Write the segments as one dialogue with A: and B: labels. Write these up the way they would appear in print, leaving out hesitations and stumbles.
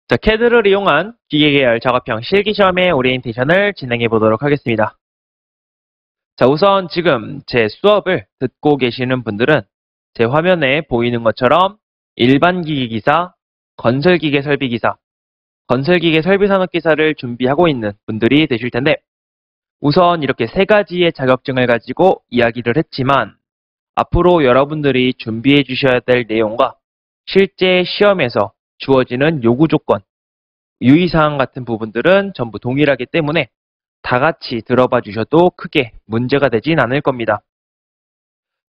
A: 자, CAD를 이용한 기계 계열 작업형 실기시험의 오리엔테이션을 진행해 보도록 하겠습니다. 자, 우선 지금 제 수업을 듣고 계시는 분들은 제 화면에 보이는 것처럼 일반 기기기사, 건설기계 설비기사, 건설기계 설비산업기사를 준비하고 있는 분들이 되실 텐데, 우선 이렇게 세 가지의 자격증을 가지고 이야기를 했지만 앞으로 여러분들이 준비해 주셔야 될 내용과 실제 시험에서 주어지는 요구 조건, 유의사항 같은 부분들은 전부 동일하기 때문에 다 같이 들어봐 주셔도 크게 문제가 되진 않을 겁니다.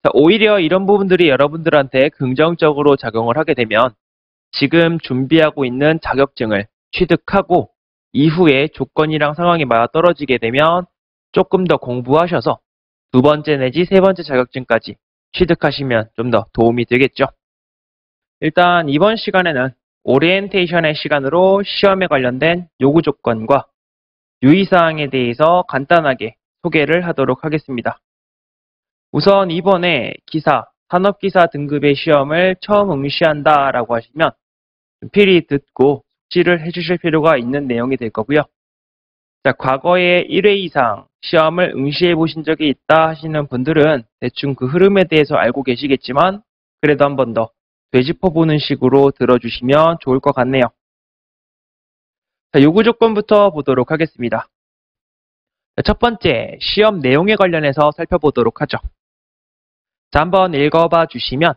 A: 자, 오히려 이런 부분들이 여러분들한테 긍정적으로 작용을 하게 되면 지금 준비하고 있는 자격증을 취득하고 이후에 조건이랑 상황이 맞아떨어지게 되면 조금 더 공부하셔서 두 번째 내지 세 번째 자격증까지 취득하시면 좀 더 도움이 되겠죠. 일단 이번 시간에는 오리엔테이션의 시간으로 시험에 관련된 요구 조건과 유의사항에 대해서 간단하게 소개를 하도록 하겠습니다. 우선 이번에 기사, 산업기사 등급의 시험을 처음 응시한다 라고 하시면 필히 듣고 숙지를 해주실 필요가 있는 내용이 될 거고요. 자, 과거에 1회 이상 시험을 응시해 보신 적이 있다 하시는 분들은 대충 그 흐름에 대해서 알고 계시겠지만 그래도 한 번 더 되짚어보는 식으로 들어주시면 좋을 것 같네요. 자, 요구 조건부터 보도록 하겠습니다. 자, 첫 번째, 시험 내용에 관련해서 살펴보도록 하죠. 자, 한번 읽어봐 주시면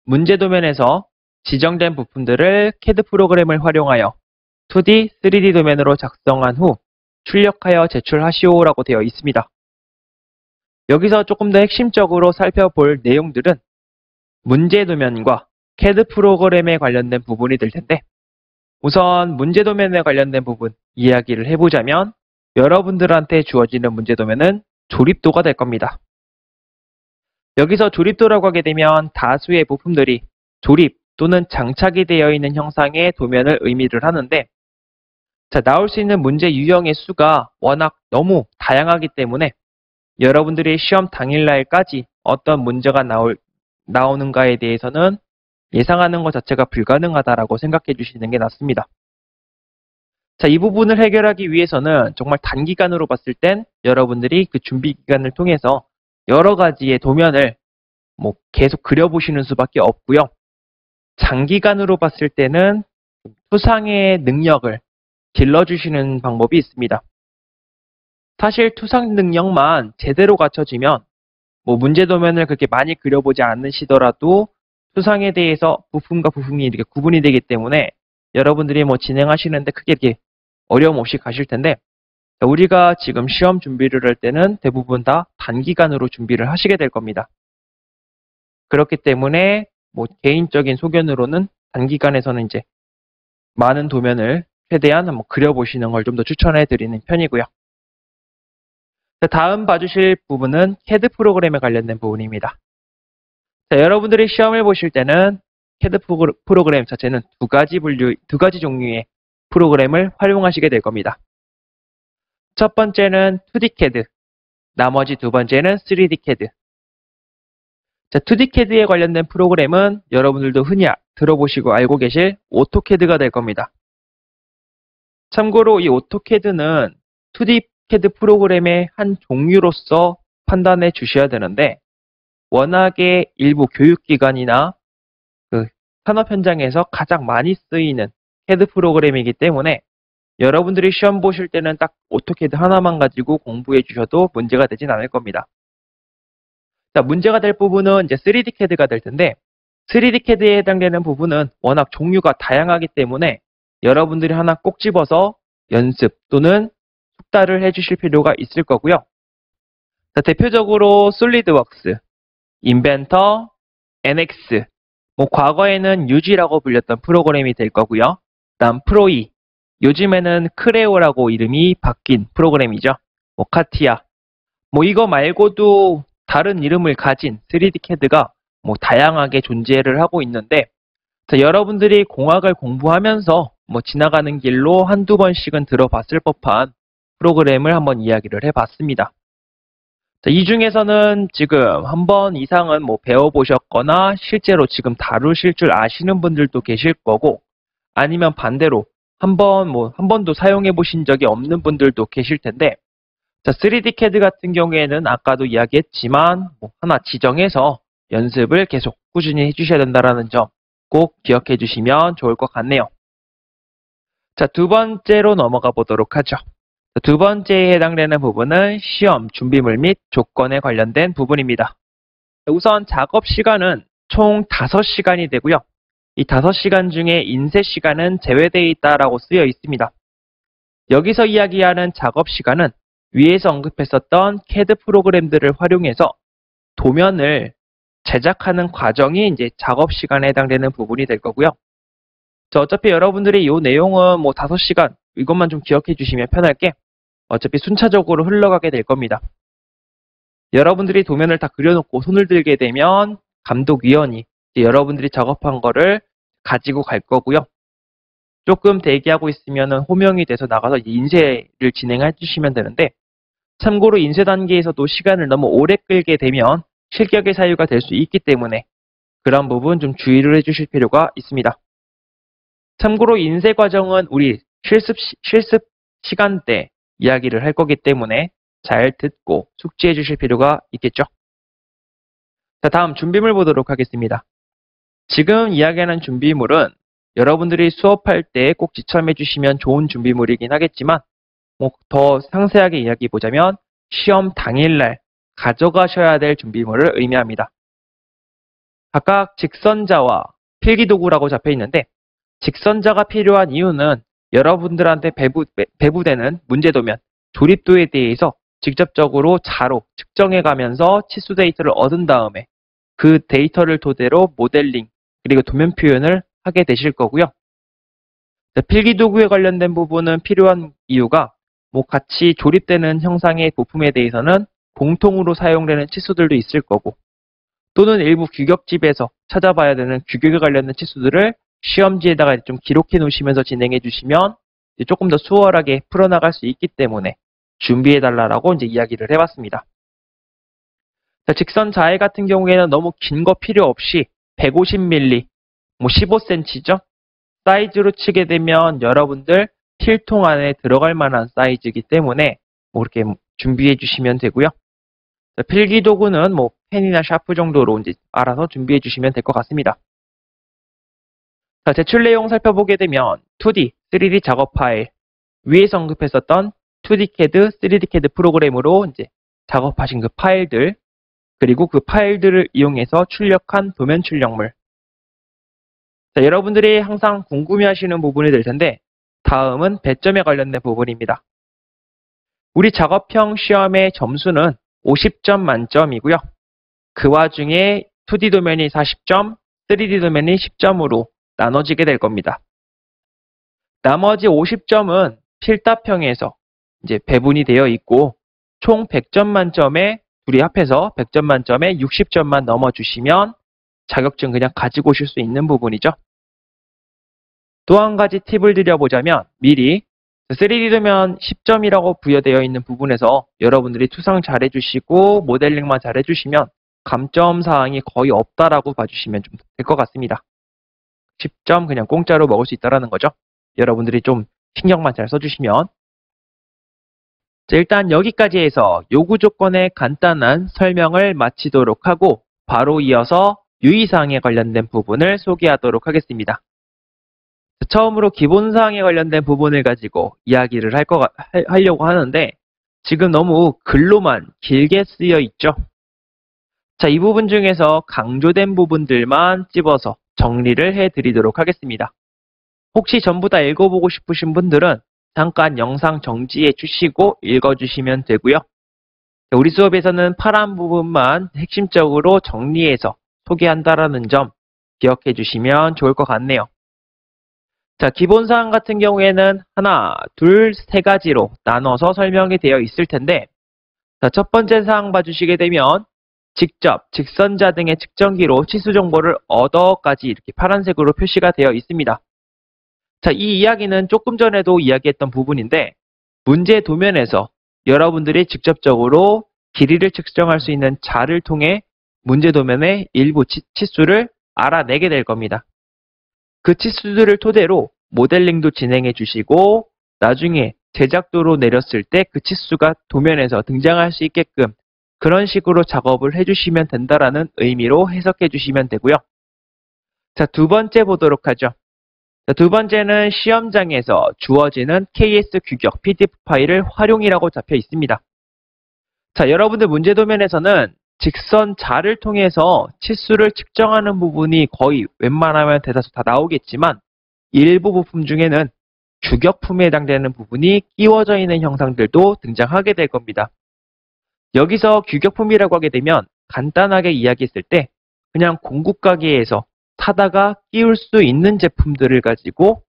A: 문제 도면에서 지정된 부품들을 CAD 프로그램을 활용하여 2D, 3D 도면으로 작성한 후 출력하여 제출하시오라고 되어 있습니다. 여기서 조금 더 핵심적으로 살펴볼 내용들은 문제 도면과 CAD 프로그램에 관련된 부분이 될 텐데, 우선 문제 도면에 관련된 부분 이야기를 해보자면 여러분들한테 주어지는 문제 도면은 조립도가 될 겁니다. 여기서 조립도라고 하게 되면 다수의 부품들이 조립 또는 장착이 되어 있는 형상의 도면을 의미를 하는데, 자, 나올 수 있는 문제 유형의 수가 워낙 너무 다양하기 때문에 여러분들이 시험 당일날까지 어떤 문제가 나오는가에 대해서는 예상하는 것 자체가 불가능하다라고 생각해 주시는 게 낫습니다. 자, 이 부분을 해결하기 위해서는 정말 단기간으로 봤을 땐 여러분들이 그 준비 기간을 통해서 여러 가지의 도면을 계속 그려보시는 수밖에 없고요. 장기간으로 봤을 때는 투상의 능력을 길러주시는 방법이 있습니다. 사실 투상 능력만 제대로 갖춰지면 문제 도면을 그렇게 많이 그려보지 않으시더라도 투상에 대해서 부품과 부품이 이렇게 구분이 되기 때문에 여러분들이 진행하시는데 크게 이렇게 어려움 없이 가실 텐데, 우리가 지금 시험 준비를 할 때는 대부분 다 단기간으로 준비를 하시게 될 겁니다. 그렇기 때문에 개인적인 소견으로는 단기간에서는 이제 많은 도면을 최대한 한번 그려보시는 걸 좀 더 추천해 드리는 편이고요. 자, 다음 봐주실 부분은 CAD 프로그램에 관련된 부분입니다. 자, 여러분들이 시험을 보실 때는 CAD 프로그램 자체는 두 가지 종류의 프로그램을 활용하시게 될 겁니다. 첫 번째는 2D CAD, 나머지 두 번째는 3D CAD. 자, 2D CAD에 관련된 프로그램은 여러분들도 흔히 들어보시고 알고 계실 오토캐드가 될 겁니다. 참고로 이 오토캐드는 2D CAD 프로그램의 한 종류로서 판단해 주셔야 되는데, 워낙에 일부 교육기관이나 그 산업 현장에서 가장 많이 쓰이는 CAD 프로그램이기 때문에 여러분들이 시험 보실 때는 딱 오토캐드 하나만 가지고 공부해 주셔도 문제가 되진 않을 겁니다. 자, 문제가 될 부분은 이제 3D CAD가 될 텐데, 3D CAD에 해당되는 부분은 워낙 종류가 다양하기 때문에 여러분들이 하나 꼭 집어서 연습 또는 숙달을 해주실 필요가 있을 거고요. 자, 대표적으로 솔리드웍스, 인벤터, NX, 과거에는 UG라고 불렸던 프로그램이 될 거고요. 다음 프로이, 요즘에는 크레오라고 이름이 바뀐 프로그램이죠. 카티아, 이거 말고도 다른 이름을 가진 3D CAD가 다양하게 존재를 하고 있는데, 자, 여러분들이 공학을 공부하면서 지나가는 길로 한두 번씩은 들어봤을 법한 프로그램을 한번 이야기를 해봤습니다. 자, 이 중에서는 지금 한 번 이상은 배워보셨거나 실제로 지금 다루실 줄 아시는 분들도 계실 거고, 아니면 반대로 한 번도 사용해 보신 적이 없는 분들도 계실 텐데, 자, 3D CAD 같은 경우에는 아까도 이야기했지만, 하나 지정해서 연습을 계속 꾸준히 해주셔야 된다는 점 꼭 기억해 주시면 좋을 것 같네요. 자, 두 번째로 넘어가 보도록 하죠. 두 번째에 해당되는 부분은 시험 준비물 및 조건에 관련된 부분입니다. 우선 작업 시간은 총 5시간이 되고요. 이 5시간 중에 인쇄 시간은 제외되어 있다라고 쓰여 있습니다. 여기서 이야기하는 작업 시간은 위에서 언급했었던 CAD 프로그램들을 활용해서 도면을 제작하는 과정이 이제 작업 시간에 해당되는 부분이 될 거고요. 어차피 여러분들이 이 내용은 5시간 이것만 좀 기억해 주시면 편할게 어차피 순차적으로 흘러가게 될 겁니다. 여러분들이 도면을 다 그려놓고 손을 들게 되면 감독위원이 여러분들이 작업한 거를 가지고 갈 거고요. 조금 대기하고 있으면 호명이 돼서 나가서 인쇄를 진행해 주시면 되는데, 참고로 인쇄 단계에서도 시간을 너무 오래 끌게 되면 실격의 사유가 될 수 있기 때문에 그런 부분 좀 주의를 해주실 필요가 있습니다. 참고로 인쇄 과정은 우리 실습 시간대 이야기를 할 거기 때문에 잘 듣고 숙지해 주실 필요가 있겠죠. 자, 다음 준비물 보도록 하겠습니다. 지금 이야기하는 준비물은 여러분들이 수업할 때 꼭 지참해 주시면 좋은 준비물이긴 하겠지만, 더 상세하게 이야기해 보자면 시험 당일날 가져가셔야 될 준비물을 의미합니다. 각각 직선자와 필기도구라고 잡혀 있는데, 직선자가 필요한 이유는 여러분들한테 배부되는 문제도면, 조립도에 대해서 직접적으로 자로 측정해 가면서 치수 데이터를 얻은 다음에 그 데이터를 토대로 모델링 그리고 도면 표현을 하게 되실 거고요. 필기도구에 관련된 부분은 필요한 이유가 같이 조립되는 형상의 부품에 대해서는 공통으로 사용되는 치수들도 있을 거고, 또는 일부 규격집에서 찾아봐야 되는 규격에 관련된 치수들을 시험지에다가 좀 기록해 놓으시면서 진행해 주시면 조금 더 수월하게 풀어나갈 수 있기 때문에 준비해 달라고 이제 이야기를 해봤습니다. 자, 직선 자해 같은 경우에는 너무 긴 거 필요 없이 150mm, 15cm죠. 사이즈로 치게 되면 여러분들 필통 안에 들어갈 만한 사이즈이기 때문에 이렇게 준비해 주시면 되고요. 자, 필기도구는 펜이나 샤프 정도로 이제 알아서 준비해 주시면 될 것 같습니다. 자, 제출 내용 살펴보게 되면 2D, 3D 작업 파일, 위에서 언급했었던 2D CAD, 3D CAD 프로그램으로 이제 작업하신 그 파일들, 그리고 그 파일들을 이용해서 출력한 도면 출력물. 자, 여러분들이 항상 궁금해하시는 부분이 될 텐데, 다음은 배점에 관련된 부분입니다. 우리 작업형 시험의 점수는 50점 만점이고요. 그 와중에 2D 도면이 40점, 3D 도면이 10점으로 나눠지게 될 겁니다. 나머지 50점은 필답형에서 이제 배분이 되어 있고, 총 100점 만점에 둘이 합해서 100점 만점에 60점만 넘어주시면 자격증 그냥 가지고 오실 수 있는 부분이죠. 또 한 가지 팁을 드려보자면 미리 3D 도면 10점이라고 부여되어 있는 부분에서 여러분들이 투상 잘 해주시고 모델링만 잘 해주시면 감점 사항이 거의 없다라고 봐주시면 좀 될 것 같습니다. 10점 그냥 공짜로 먹을 수 있다는 거죠. 여러분들이 좀 신경만 잘 써주시면. 자, 일단 여기까지 해서 요구 조건의 간단한 설명을 마치도록 하고 바로 이어서 유의사항에 관련된 부분을 소개하도록 하겠습니다. 처음으로 기본사항에 관련된 부분을 가지고 이야기를 하려고 하는데, 지금 너무 글로만 길게 쓰여 있죠. 자, 이 부분 중에서 강조된 부분들만 찝어서 정리를 해드리도록 하겠습니다. 혹시 전부 다 읽어보고 싶으신 분들은 잠깐 영상 정지해 주시고 읽어주시면 되고요. 우리 수업에서는 파란 부분만 핵심적으로 정리해서 소개한다라는 점 기억해 주시면 좋을 것 같네요. 자, 기본사항 같은 경우에는 하나, 둘, 세 가지로 나눠서 설명이 되어 있을 텐데, 자, 첫 번째 사항 봐주시게 되면 직접 직선자 등의 측정기로 치수 정보를 얻어까지 이렇게 파란색으로 표시가 되어 있습니다. 자, 이 이야기는 조금 전에도 이야기했던 부분인데, 문제 도면에서 여러분들이 직접적으로 길이를 측정할 수 있는 자를 통해 문제 도면의 일부 치수를 알아내게 될 겁니다. 그 치수들을 토대로 모델링도 진행해 주시고 나중에 제작도로 내렸을 때 그 치수가 도면에서 등장할 수 있게끔 그런 식으로 작업을 해주시면 된다라는 의미로 해석해 주시면 되고요. 자, 두 번째 보도록 하죠. 자, 두 번째는 시험장에서 주어지는 KS 규격 PDF 파일을 활용이라고 잡혀 있습니다. 자, 여러분들 문제 도면에서는 직선 자를 통해서 치수를 측정하는 부분이 거의 웬만하면 대다수 다 나오겠지만 일부 부품 중에는 규격품에 해당되는 부분이 끼워져 있는 형상들도 등장하게 될 겁니다. 여기서 규격품이라고 하게 되면 간단하게 이야기했을 때 그냥 공구 가게에서 사다가 끼울 수 있는 제품들을 가지고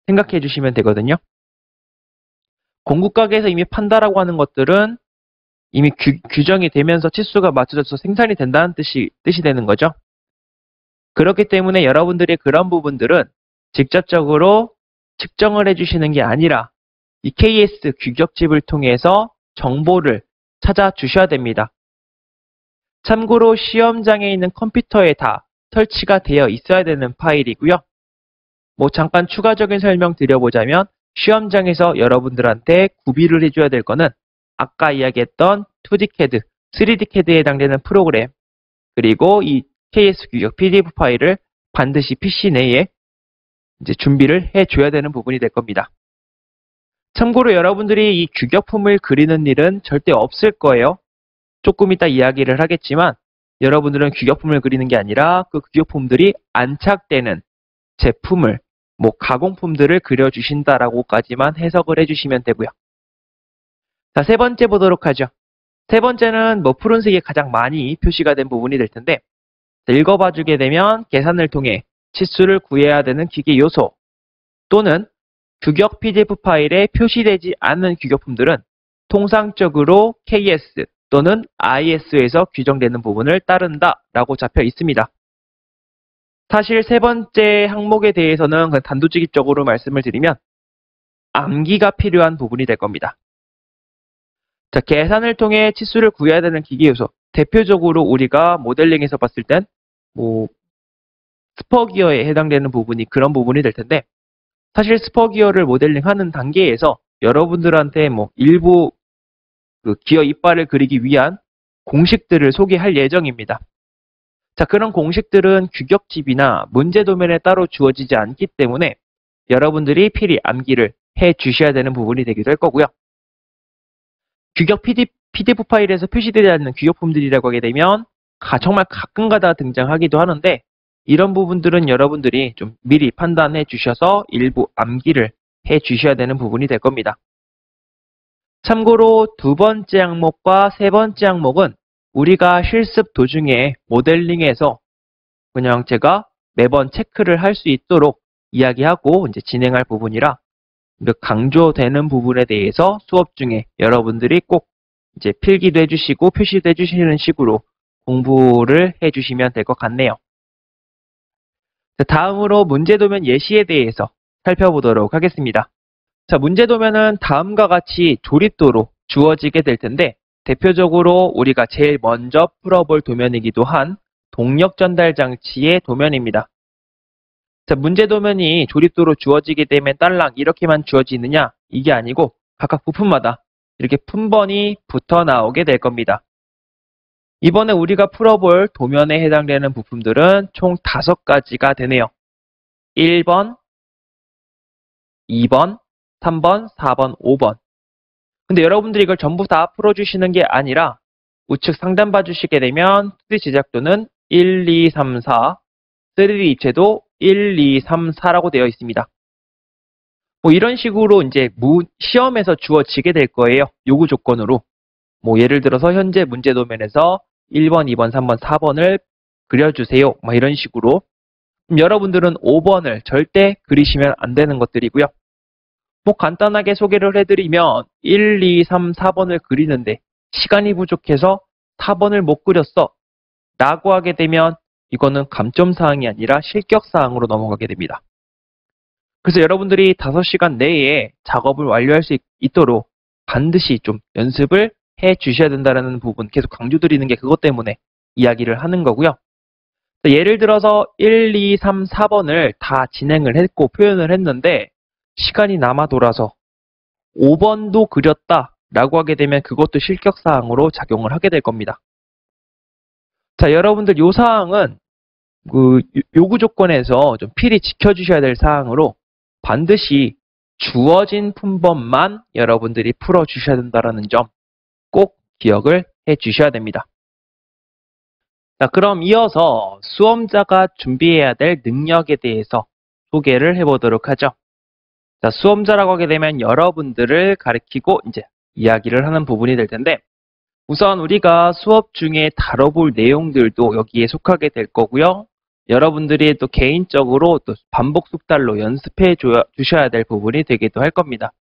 A: 생각해 주시면 되거든요. 공구 가게에서 이미 판다라고 하는 것들은 이미 규정이 되면서 치수가 맞춰져서 생산이 된다는 뜻이 되는 거죠. 그렇기 때문에 여러분들이 그런 부분들은 직접적으로 측정을 해주시는 게 아니라 이 KS 규격집을 통해서 정보를 찾아주셔야 됩니다. 참고로 시험장에 있는 컴퓨터에 다 설치가 되어 있어야 되는 파일이고요. 잠깐 추가적인 설명 드려보자면 시험장에서 여러분들한테 구비를 해줘야 될 거는 아까 이야기했던 2D CAD, 3D CAD에 해당되는 프로그램 그리고 이 KS 규격 PDF 파일을 반드시 PC 내에 이제 준비를 해줘야 되는 부분이 될 겁니다. 참고로 여러분들이 이 규격품을 그리는 일은 절대 없을 거예요. 조금 이따 이야기를 하겠지만 여러분들은 규격품을 그리는 게 아니라 그 규격품들이 안착되는 제품을 가공품들을 그려주신다라고까지만 해석을 해주시면 되고요. 자, 세 번째 보도록 하죠. 세 번째는 푸른색이 가장 많이 표시가 된 부분이 될 텐데 읽어봐 주게 되면 계산을 통해 치수를 구해야 되는 기계 요소 또는 규격 PDF 파일에 표시되지 않는 규격품들은 통상적으로 KS 또는 IS에서 규정되는 부분을 따른다라고 잡혀 있습니다. 사실 세 번째 항목에 대해서는 단도직입적으로 말씀을 드리면 암기가 필요한 부분이 될 겁니다. 자, 계산을 통해 치수를 구해야 되는 기계 요소. 대표적으로 우리가 모델링에서 봤을 땐 스퍼 기어에 해당되는 부분이 그런 부분이 될 텐데 사실 스퍼 기어를 모델링하는 단계에서 여러분들한테 일부 그 기어 이빨을 그리기 위한 공식들을 소개할 예정입니다. 자, 그런 공식들은 규격집이나 문제 도면에 따로 주어지지 않기 때문에 여러분들이 필히 암기를 해 주셔야 되는 부분이 되기도 할 거고요. 규격 PDF 파일에서 표시되지 않는 규격품들이라고 하게 되면 정말 가끔가다 등장하기도 하는데 이런 부분들은 여러분들이 좀 미리 판단해 주셔서 일부 암기를 해 주셔야 되는 부분이 될 겁니다. 참고로 두 번째 항목과 세 번째 항목은 우리가 실습 도중에 모델링에서 그냥 제가 매번 체크를 할 수 있도록 이야기하고 이제 진행할 부분이라 강조되는 부분에 대해서 수업 중에 여러분들이 꼭 이제 필기도 해주시고 표시도 해주시는 식으로 공부를 해주시면 될 것 같네요. 다음으로 문제도면 예시에 대해서 살펴보도록 하겠습니다. 자, 문제도면은 다음과 같이 조립도로 주어지게 될 텐데 대표적으로 우리가 제일 먼저 풀어볼 도면이기도 한 동력 전달 장치의 도면입니다. 자, 문제 도면이 조립도로 주어지게 되면 딸랑 이렇게만 주어지느냐? 이게 아니고 각각 부품마다 이렇게 품번이 붙어 나오게 될 겁니다. 이번에 우리가 풀어볼 도면에 해당되는 부품들은 총 5가지가 되네요. 1번, 2번, 3번, 4번, 5번. 근데 여러분들이 이걸 전부 다 풀어주시는 게 아니라 우측 상단 봐주시게 되면 2D 제작도는 1, 2, 3, 4, 3D 입체도 1, 2, 3, 4라고 되어 있습니다. 이런 식으로 이제 시험에서 주어지게 될 거예요. 요구 조건으로. 예를 들어서 현재 문제 도면에서 1번, 2번, 3번, 4번을 그려주세요. 이런 식으로. 여러분들은 5번을 절대 그리시면 안 되는 것들이고요. 간단하게 소개를 해드리면 1, 2, 3, 4번을 그리는데 시간이 부족해서 4번을 못 그렸어 라고 하게 되면 이거는 감점사항이 아니라 실격사항으로 넘어가게 됩니다. 그래서 여러분들이 5시간 내에 작업을 완료할 수 있도록 반드시 좀 연습을 해 주셔야 된다는 부분 계속 강조드리는 게 그것 때문에 이야기를 하는 거고요. 예를 들어서 1, 2, 3, 4번을 다 진행을 했고 표현을 했는데 시간이 남아 돌아서 5번도 그렸다 라고 하게 되면 그것도 실격사항으로 작용을 하게 될 겁니다. 자, 여러분들 요 사항은 그 요구 조건에서 좀 필히 지켜주셔야 될 사항으로 반드시 주어진 품번만 여러분들이 풀어주셔야 된다는 점 꼭 기억을 해 주셔야 됩니다. 자, 그럼 이어서 수험자가 준비해야 될 능력에 대해서 소개를 해보도록 하죠. 자, 수험자라고 하게 되면 여러분들을 가리키고 이제 이야기를 하는 부분이 될 텐데 우선 우리가 수업 중에 다뤄볼 내용들도 여기에 속하게 될 거고요. 여러분들이 또 개인적으로 또 반복 숙달로 연습해 주셔야 될 부분이 되기도 할 겁니다.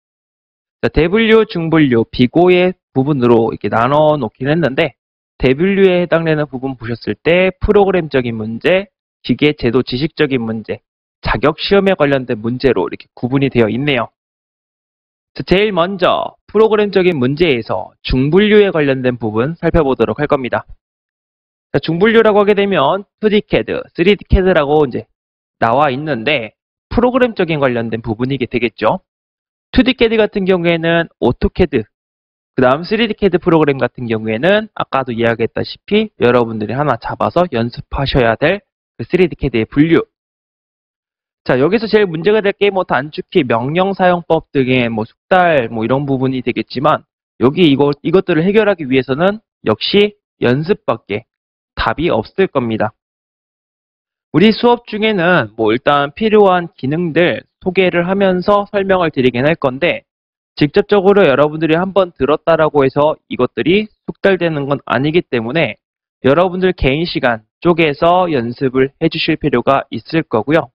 A: 자, 대분류, 중분류, 비고의 부분으로 이렇게 나눠 놓긴 했는데 대분류에 해당되는 부분 보셨을 때 프로그램적인 문제, 기계 제도 지식적인 문제, 자격 시험에 관련된 문제로 이렇게 구분이 되어 있네요. 자, 제일 먼저 프로그램적인 문제에서 중분류에 관련된 부분 살펴보도록 할 겁니다. 자, 중분류라고 하게 되면 2D CAD, 3D CAD라고 이제 나와 있는데 프로그램적인 관련된 부분이게 되겠죠. 2D CAD 같은 경우에는 오토캐드, 그 다음 3D CAD 프로그램 같은 경우에는 아까도 이야기했다시피 여러분들이 하나 잡아서 연습하셔야 될 그 3D CAD의 분류. 자, 여기서 제일 문제가 될 게 뭐 단축키, 명령 사용법 등의 뭐 숙달 뭐 이런 부분이 되겠지만 여기 이것들을 해결하기 위해서는 역시 연습밖에 답이 없을 겁니다. 우리 수업 중에는 뭐 일단 필요한 기능들 소개를 하면서 설명을 드리긴 할 건데 직접적으로 여러분들이 한번 들었다라고 해서 이것들이 숙달되는 건 아니기 때문에 여러분들 개인 시간 쪽에서 연습을 해주실 필요가 있을 거고요.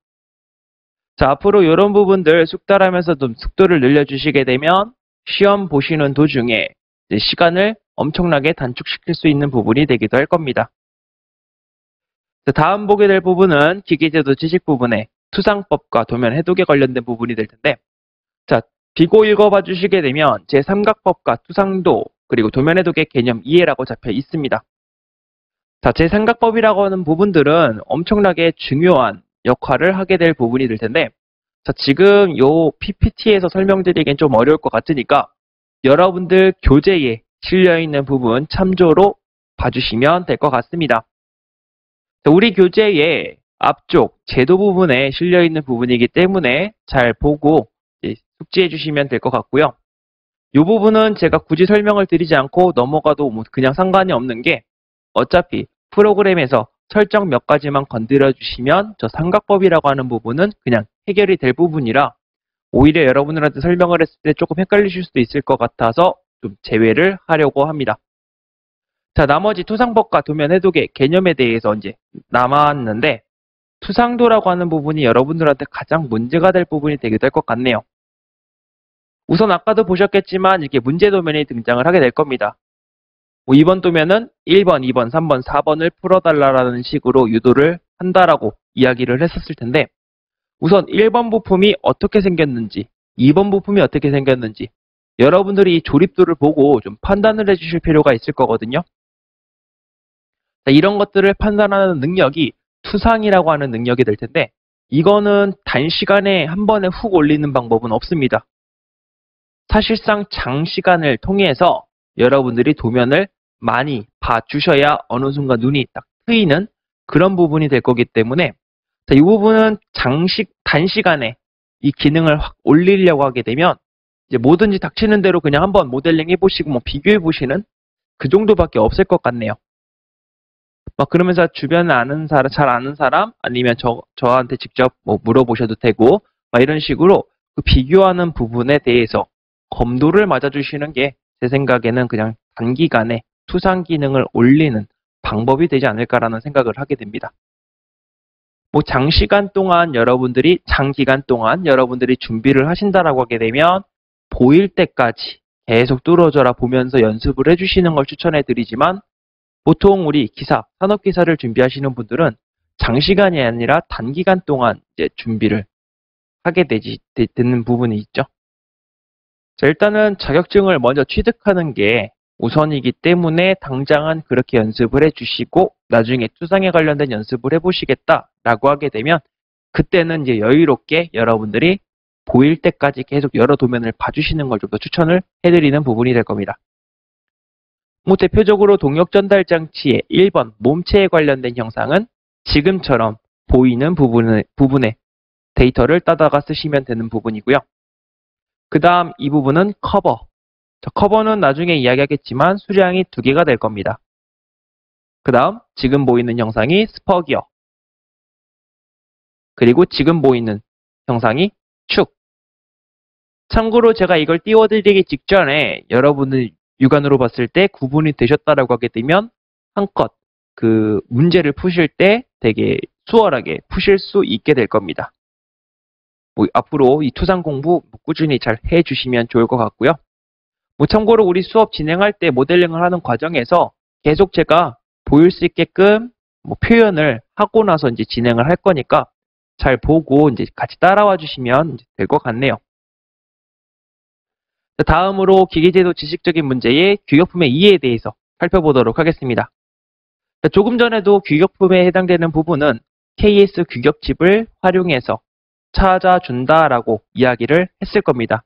A: 자, 앞으로 이런 부분들 숙달하면서 좀 속도를 늘려주시게 되면 시험 보시는 도중에 시간을 엄청나게 단축시킬 수 있는 부분이 되기도 할 겁니다. 자, 다음 보게 될 부분은 기계제도 지식 부분의 투상법과 도면 해독에 관련된 부분이 될 텐데 자, 비고 읽어봐 주시게 되면 제3각법과 투상도 그리고 도면 해독의 개념 이해라고 잡혀 있습니다. 자, 제3각법이라고 하는 부분들은 엄청나게 중요한 역할을 하게 될 부분이 될 텐데 자, 지금 요 PPT에서 설명드리기엔 좀 어려울 것 같으니까 여러분들 교재에 실려있는 부분 참조로 봐주시면 될 것 같습니다. 자, 우리 교재에 앞쪽 제도 부분에 실려있는 부분이기 때문에 잘 보고 숙지해 주시면 될 것 같고요. 이 부분은 제가 굳이 설명을 드리지 않고 넘어가도 뭐 그냥 상관이 없는 게 어차피 프로그램에서 설정 몇 가지만 건드려 주시면 저 삼각법이라고 하는 부분은 그냥 해결이 될 부분이라 오히려 여러분들한테 설명을 했을 때 조금 헷갈리실 수도 있을 것 같아서 좀 제외를 하려고 합니다. 자, 나머지 투상법과 도면 해독의 개념에 대해서 이제 남았는데 투상도라고 하는 부분이 여러분들한테 가장 문제가 될 부분이 되기도 할 것 같네요. 우선 아까도 보셨겠지만 이렇게 문제 도면이 등장을 하게 될 겁니다. 뭐 이번 도면은 1번, 2번, 3번, 4번을 풀어달라는 식으로 유도를 한다라고 이야기를 했었을 텐데 우선 1번 부품이 어떻게 생겼는지 2번 부품이 어떻게 생겼는지 여러분들이 이 조립도를 보고 좀 판단을 해주실 필요가 있을 거거든요. 자, 이런 것들을 판단하는 능력이 투상이라고 하는 능력이 될 텐데 이거는 단시간에 한 번에 훅 올리는 방법은 없습니다. 사실상 장시간을 통해서 여러분들이 도면을 많이 봐주셔야 어느 순간 눈이 딱 트이는 그런 부분이 될 거기 때문에 자, 이 부분은 단시간에 이 기능을 확 올리려고 하게 되면 이제 뭐든지 닥치는 대로 그냥 한번 모델링 해보시고 뭐 비교해 보시는 그 정도밖에 없을 것 같네요. 막 그러면서 주변에 아는 사람, 잘 아는 사람 아니면 저한테 직접 뭐 물어보셔도 되고 막 이런 식으로 그 비교하는 부분에 대해서 검도를 맞아주시는 게 제 생각에는 그냥 단기간에 투상 기능을 올리는 방법이 되지 않을까라는 생각을 하게 됩니다. 뭐 장기간 동안 여러분들이 준비를 하신다라고 하게 되면 보일 때까지 계속 뚫어져라 보면서 연습을 해주시는 걸 추천해 드리지만 보통 우리 산업기사를 준비하시는 분들은 장시간이 아니라 단기간 동안 이제 준비를 하게 되는 부분이 있죠. 자, 일단은 자격증을 먼저 취득하는 게 우선이기 때문에 당장은 그렇게 연습을 해주시고 나중에 추상에 관련된 연습을 해보시겠다라고 하게 되면 그때는 이제 여유롭게 여러분들이 보일 때까지 계속 여러 도면을 봐주시는 걸 좀 더 추천을 해드리는 부분이 될 겁니다. 뭐 대표적으로 동력 전달 장치의 1번 몸체에 관련된 형상은 지금처럼 보이는 부분에 데이터를 따다가 쓰시면 되는 부분이고요. 그 다음 이 부분은 커버. 커버는 나중에 이야기하겠지만 수량이 2개가 될 겁니다. 그 다음 지금 보이는 형상이 스퍼기어. 그리고 지금 보이는 형상이 축. 참고로 제가 이걸 띄워드리기 직전에 여러분들 육안으로 봤을 때 구분이 되셨다라고 하게 되면 한껏 그 문제를 푸실 때 되게 수월하게 푸실 수 있게 될 겁니다. 뭐 앞으로 이 투상 공부 꾸준히 잘 해주시면 좋을 것 같고요. 뭐 참고로 우리 수업 진행할 때 모델링을 하는 과정에서 계속 제가 보일 수 있게끔 뭐 표현을 하고 나서 이제 진행을 할 거니까 잘 보고 이제 같이 따라와 주시면 될 것 같네요. 다음으로 기계제도 지식적인 문제의 규격품의 이해에 대해서 살펴보도록 하겠습니다. 조금 전에도 규격품에 해당되는 부분은 KS 규격집을 활용해서 찾아준다라고 이야기를 했을 겁니다.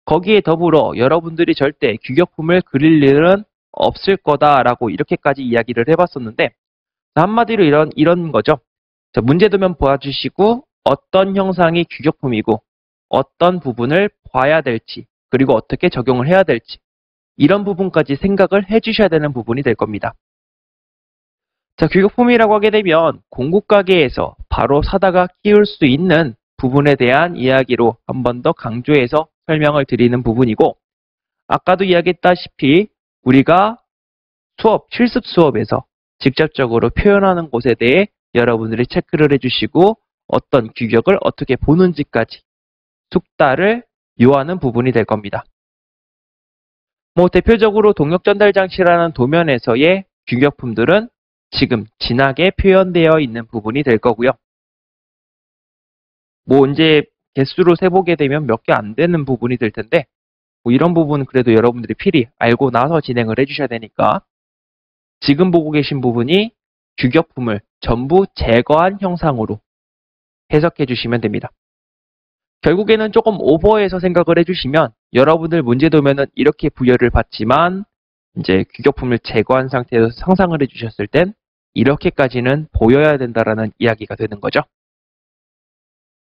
A: 거기에 더불어 여러분들이 절대 규격품을 그릴 일은 없을 거다라고 이렇게까지 이야기를 해봤었는데 한마디로 이런 거죠. 문제도면 보아주시고 어떤 형상이 규격품이고 어떤 부분을 봐야 될지 그리고 어떻게 적용을 해야 될지 이런 부분까지 생각을 해주셔야 되는 부분이 될 겁니다. 자, 규격품이라고 하게 되면 공구 가게에서 바로 사다가 끼울 수 있는 부분에 대한 이야기로 한 번 더 강조해서 설명을 드리는 부분이고 아까도 이야기했다시피 우리가 실습 수업에서 직접적으로 표현하는 곳에 대해 여러분들이 체크를 해주시고 어떤 규격을 어떻게 보는지까지 숙달을 요하는 부분이 될 겁니다. 뭐 대표적으로 동력 전달 장치라는 도면에서의 규격품들은 지금 진하게 표현되어 있는 부분이 될 거고요. 뭐 이제 개수로 세보게 되면 몇 개 안 되는 부분이 될 텐데 뭐 이런 부분은 그래도 여러분들이 필히 알고 나서 진행을 해주셔야 되니까 지금 보고 계신 부분이 규격품을 전부 제거한 형상으로 해석해 주시면 됩니다. 결국에는 조금 오버해서 생각을 해주시면 여러분들 문제도면은 이렇게 부여를 받지만 이제 규격품을 제거한 상태에서 상상을 해주셨을 땐 이렇게까지는 보여야 된다라는 이야기가 되는 거죠.